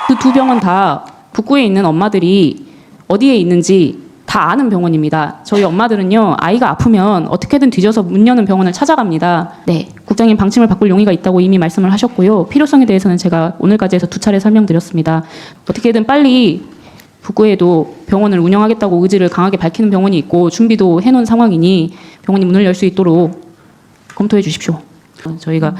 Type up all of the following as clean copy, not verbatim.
그 두 병원 다 북구에 있는 엄마들이 어디에 있는지 다 아는 병원입니다. 저희 엄마들은요, 아이가 아프면 어떻게든 뒤져서 문 여는 병원을 찾아갑니다. 네, 국장님 방침을 바꿀 용의가 있다고 이미 말씀을 하셨고요. 필요성에 대해서는 제가 오늘까지 해서 2차례 설명드렸습니다. 어떻게든 빨리 북구에도 병원을 운영하겠다고 의지를 강하게 밝히는 병원이 있고 준비도 해놓은 상황이니 병원이 문을 열 수 있도록 검토해 주십시오. 저희가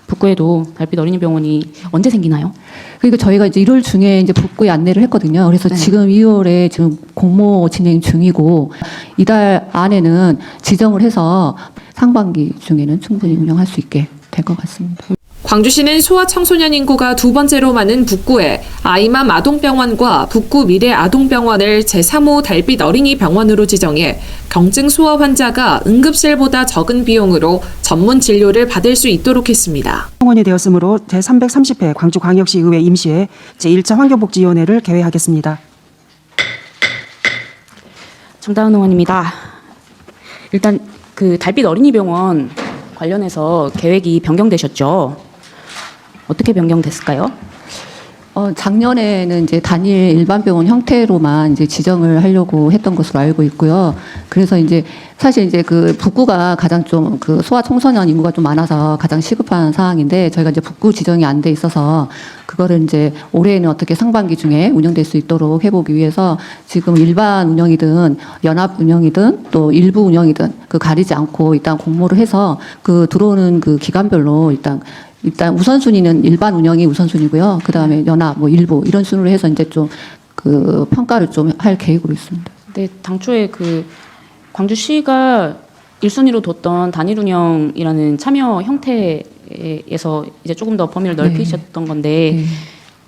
북구에도 달빛 어린이병원이 언제 생기나요? 그러니까 저희가 이제 1월 중에 이제 북구에 안내를 했거든요. 그래서 네. 지금 2월에 지금 공모 진행 중이고 이달 안에는 지정을 해서 상반기 중에는 충분히 운영할 수 있게 될 것 같습니다. 광주시는 소아 청소년 인구가 두 번째로 많은 북구에 아이맘 아동병원과 북구 미래 아동병원을 제3호 달빛 어린이 병원으로 지정해 경증 소아 환자가 응급실보다 적은 비용으로 전문 진료를 받을 수 있도록 했습니다. 병원이 되었으므로 제330회 광주광역시의회 임시회 제1차 환경복지위원회를 개회하겠습니다. 정다은 의원입니다. 일단 그 달빛 어린이병원 관련해서 계획이 변경되셨죠? 어떻게 변경됐을까요? 작년에는 이제 단일 일반 병원 형태로만 이제 지정을 하려고 했던 것으로 알고 있고요. 그래서 이제 사실 이제 그 북구가 가장 좀 그 소아 청소년 인구가 좀 많아서 가장 시급한 사항인데 저희가 이제 북구 지정이 안 돼 있어서 그거를 이제 올해는 어떻게 상반기 중에 운영될 수 있도록 해보기 위해서 지금 일반 운영이든 연합 운영이든 또 일부 운영이든 그 가리지 않고 일단 공모를 해서 그 들어오는 그 기간별로 일단 우선순위는 일반 운영이 우선순위고요. 그 다음에 연합, 뭐 일부 이런 순으로 해서 이제 좀 그 평가를 좀 할 계획으로 있습니다. 네, 당초에 그 광주시가 1순위로 뒀던 단일 운영이라는 참여 형태에서 이제 조금 더 범위를 넓히셨던 건데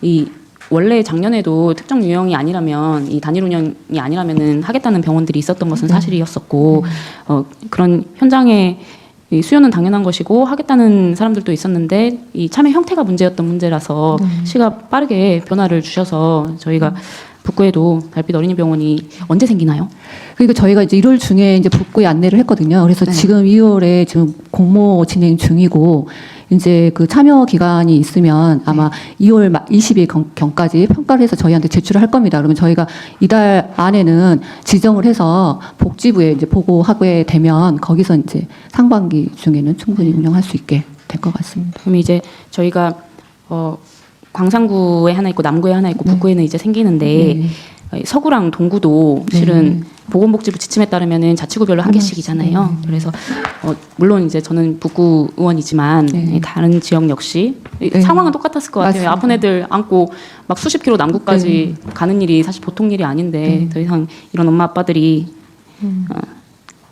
이 원래 작년에도 특정 유형이 아니라면 이 단일 운영이 아니라면은 하겠다는 병원들이 있었던 것은 사실이었었고 그런 현장에 이 수요는 당연한 것이고 하겠다는 사람들도 있었는데 이 참여 형태가 문제였던 문제라서 시가 빠르게 변화를 주셔서 저희가 북구에도 달빛 어린이병원이 언제 생기나요? 그러니까 저희가 이제 1월 중에 이제 북구에 안내를 했거든요. 그래서 네. 지금 2월에 지금 공모 진행 중이고 이제 그 참여 기간이 있으면 아마 2월 20일 경까지 평가를 해서 저희한테 제출을 할 겁니다. 그러면 저희가 이달 안에는 지정을 해서 복지부에 이제 보고하게 되면 거기서 이제 상반기 중에는 충분히 운영할 수 있게 될 것 같습니다. 그럼 이제 저희가 광산구에 하나 있고 남구에 하나 있고 북구에는 이제 생기는데 서구랑 동구도 실은 보건복지부 지침에 따르면은 자치구별로 한 개씩이잖아요. 그래서 물론 이제 저는 북구 의원이지만 다른 지역 역시 상황은 똑같았을 것 같아요. 맞습니다. 아픈 애들 안고 막 수십 킬로 남구까지 가는 일이 사실 보통 일이 아닌데 더 이상 이런 엄마 아빠들이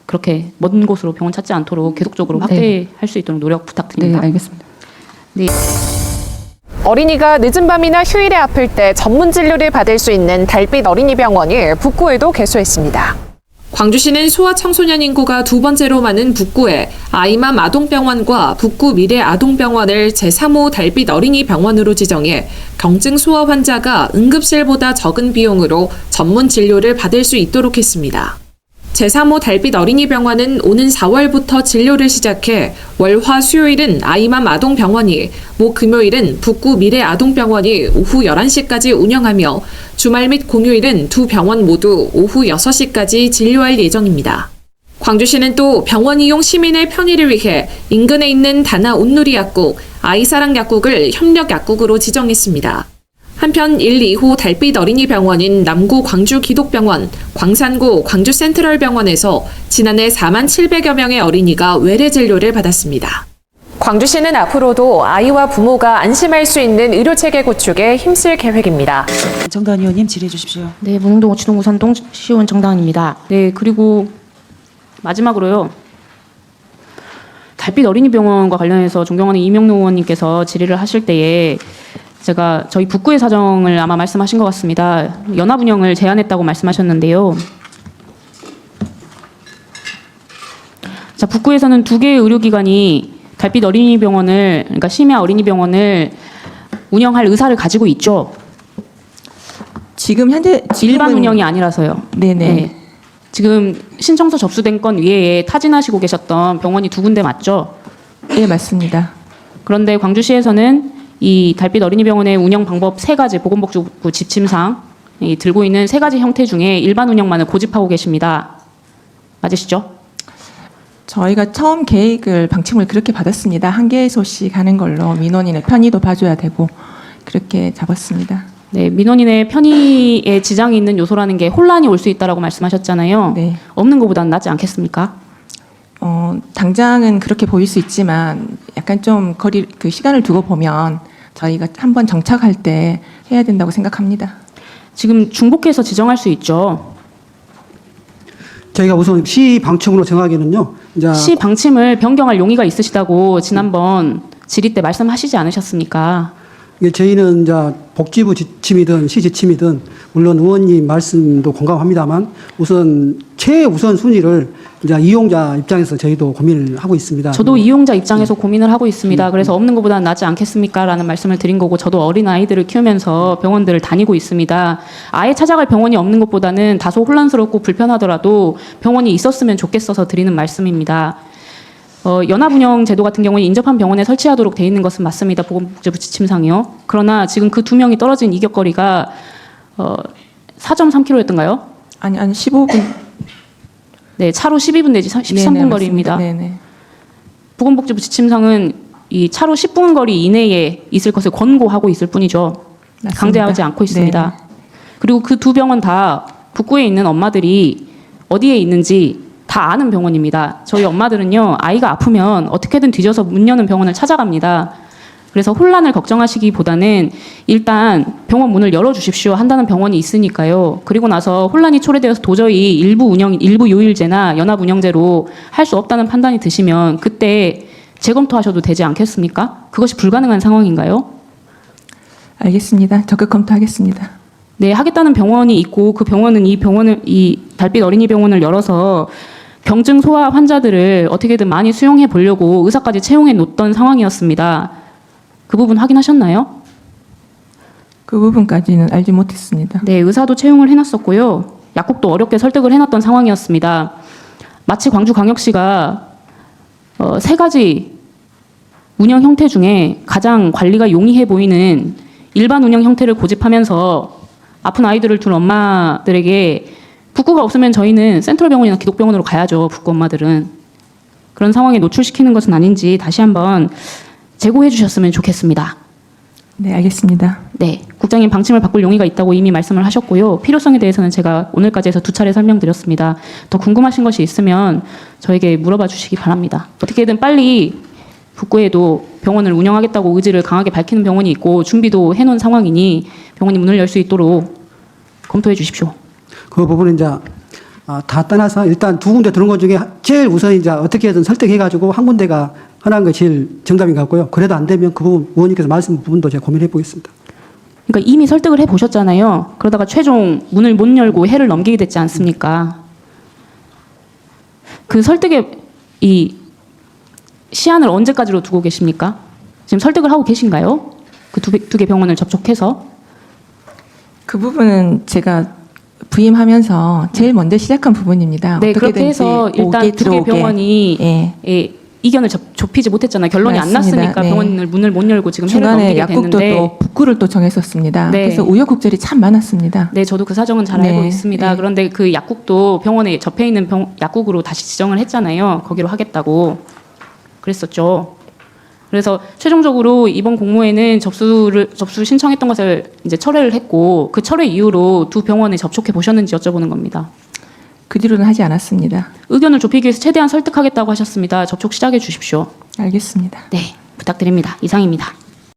그렇게 먼 곳으로 병원 찾지 않도록 계속적으로 확대할 수 있도록 노력 부탁드립니다. 네, 알겠습니다. 네. 어린이가 늦은 밤이나 휴일에 아플 때 전문 진료를 받을 수 있는 달빛 어린이병원을 북구에도 개소했습니다. 광주시는 소아 청소년 인구가 두 번째로 많은 북구에 아이맘 아동병원과 북구 미래 아동병원을 제3호 달빛 어린이병원으로 지정해 경증 소아 환자가 응급실보다 적은 비용으로 전문 진료를 받을 수 있도록 했습니다. 제3호 달빛 어린이병원은 오는 4월부터 진료를 시작해 월, 화, 수요일은 아이맘 아동병원이, 목, 금요일은 북구 미래 아동병원이 오후 11시까지 운영하며 주말 및 공휴일은 두 병원 모두 오후 6시까지 진료할 예정입니다. 광주시는 또 병원 이용 시민의 편의를 위해 인근에 있는 다나 온누리 약국, 아이사랑 약국을 협력 약국으로 지정했습니다. 한편 1, 2호 달빛 어린이병원인 남구 광주기독병원, 광산구 광주센트럴병원에서 지난해 4만 700여 명의 어린이가 외래 진료를 받았습니다. 광주시는 앞으로도 아이와 부모가 안심할 수 있는 의료체계 구축에 힘쓸 계획입니다. 정다은 의원님 질의해 주십시오. 네, 문흥동 오치동 우산동 시의원 정다은입니다. 네, 그리고 마지막으로요. 달빛 어린이병원과 관련해서 존경하는 이명노 의원님께서 질의를 하실 때에 제가 저희 북구의 사정을 아마 말씀하신 것 같습니다. 연합 운영을 제안했다고 말씀하셨는데요. 자, 북구에서는 2개의 의료기관이 달빛 어린이병원을, 그러니까 심야 어린이병원을 운영할 의사를 가지고 있죠. 지금 일반 운영이 아니라서요. 네네. 네. 지금 신청서 접수된 건 외에 타진하시고 계셨던 병원이 2군데 맞죠? 네, 맞습니다. 그런데 광주시에서는 이 달빛 어린이병원의 운영 방법 3가지 보건복지부 지침상 들고 있는 3가지 형태 중에 일반 운영만을 고집하고 계십니다. 맞으시죠? 저희가 처음 계획을 방침을 그렇게 받았습니다. 한 개소씩 하는 걸로 민원인의 편의도 봐줘야 되고 그렇게 잡았습니다. 네, 민원인의 편의에 지장이 있는 요소라는 게 혼란이 올 수 있다라고 말씀하셨잖아요. 네. 없는 것보다는 낫지 않겠습니까? 당장은 그렇게 보일 수 있지만 약간 좀 시간을 두고 보면 저희가 한번 정착할 때 해야 된다고 생각합니다. 지금 중복해서 지정할 수 있죠. 저희가 우선 시 방침으로 정하기는요. 이제 시 방침을 변경할 용의가 있으시다고 지난번 질의 때 말씀하시지 않으셨습니까? 이게 저희는 이제 복지부 지침이든 시 지침이든 물론 의원님 말씀도 공감합니다만 우선 최우선 순위를 이제 이용자 입장에서 저희도 고민을 하고 있습니다. 저도 이용자 입장에서 고민을 하고 있습니다. 그래서 없는 것보다는 낫지 않겠습니까? 라는 말씀을 드린 거고 저도 어린 아이들을 키우면서 병원들을 다니고 있습니다. 아예 찾아갈 병원이 없는 것보다는 다소 혼란스럽고 불편하더라도 병원이 있었으면 좋겠어서 드리는 말씀입니다. 연합운영 제도 같은 경우는 인접한 병원에 설치하도록 돼 있는 것은 맞습니다. 보건복지부 지침상이요. 그러나 지금 그 2명이 떨어진 이격거리가 4.3km였던가요? 아니 15분. 네, 차로 12분 내지 13분 네네, 거리입니다. 맞습니다. 네네. 보건복지부 지침상은 이 차로 10분 거리 이내에 있을 것을 권고하고 있을 뿐이죠. 맞습니다. 강제하지 않고 있습니다. 네. 그리고 그 2병원 다 북구에 있는 엄마들이 어디에 있는지 다 아는 병원입니다. 저희 엄마들은요, 아이가 아프면 어떻게든 뒤져서 문 여는 병원을 찾아갑니다. 그래서 혼란을 걱정하시기보다는 일단 병원 문을 열어주십시오 한다는 병원이 있으니까요. 그리고 나서 혼란이 초래되어서 도저히 일부 요일제나 연합운영제로 할 수 없다는 판단이 드시면 그때 재검토하셔도 되지 않겠습니까? 그것이 불가능한 상황인가요? 알겠습니다. 적극 검토하겠습니다. 네, 하겠다는 병원이 있고 그 병원은 이 달빛 어린이병원을 열어서 경증 소아 환자들을 어떻게든 많이 수용해 보려고 의사까지 채용해 놓던 상황이었습니다. 그 부분 확인하셨나요? 그 부분까지는 알지 못했습니다. 네, 의사도 채용을 해놨었고요. 약국도 어렵게 설득을 해놨던 상황이었습니다. 마치 광주광역시가 3가지 운영 형태 중에 가장 관리가 용이해 보이는 일반 운영 형태를 고집하면서 아픈 아이들을 둔 엄마들에게 북구가 없으면 저희는 센트럴병원이나 기독병원으로 가야죠. 북구 엄마들은. 그런 상황에 노출시키는 것은 아닌지 다시 한번 재고해 주셨으면 좋겠습니다. 네, 알겠습니다. 네, 국장님 방침을 바꿀 용의가 있다고 이미 말씀을 하셨고요. 필요성에 대해서는 제가 오늘까지 해서 2차례 설명드렸습니다. 더 궁금하신 것이 있으면 저에게 물어봐 주시기 바랍니다. 어떻게든 빨리 북구에도 병원을 운영하겠다고 의지를 강하게 밝히는 병원이 있고 준비도 해놓은 상황이니 병원이 문을 열 수 있도록 검토해 주십시오. 그 부분은 이제 다 떠나서 일단 2군데 들은 것 중에 제일 우선 이제 어떻게든 설득해가지고 한 군데가 하나인 게 제일 정답인 것 같고요. 그래도 안 되면 그 부분 의원님께서 말씀 부분도 제가 고민해 보겠습니다. 그러니까 이미 설득을 해 보셨잖아요. 그러다가 최종 문을 못 열고 해를 넘기게 됐지 않습니까? 그 설득의 이 시한을 언제까지로 두고 계십니까? 지금 설득을 하고 계신가요? 그 두 개 병원을 접촉해서? 그 부분은 제가 부임하면서 제일 먼저 시작한 부분입니다. 네, 그렇게 해서 일단 2개 병원이 예. 이견을 좁히지 못했잖아요. 결론이 안 맞습니다. 났으니까 네. 병원을 문을 못 열고 지금 해를 중간에 넘기게 약국도 됐는데. 또 북구를 또 정했었습니다. 네. 그래서 우여곡절이 참 많았습니다. 네, 저도 그 사정은 잘 네, 알고 있습니다. 네. 그런데 그 약국도 병원에 접해 있는 약국으로 다시 지정을 했잖아요. 거기로 하겠다고 그랬었죠. 그래서 최종적으로 이번 공모에는 접수 신청했던 것을 이제 철회를 했고 그 철회 이후로 2 병원에 접촉해 보셨는지 여쭤보는 겁니다. 그 뒤로는 하지 않았습니다. 의견을 좁히기 위해서 최대한 설득하겠다고 하셨습니다. 접촉 시작해 주십시오. 알겠습니다. 네, 부탁드립니다. 이상입니다.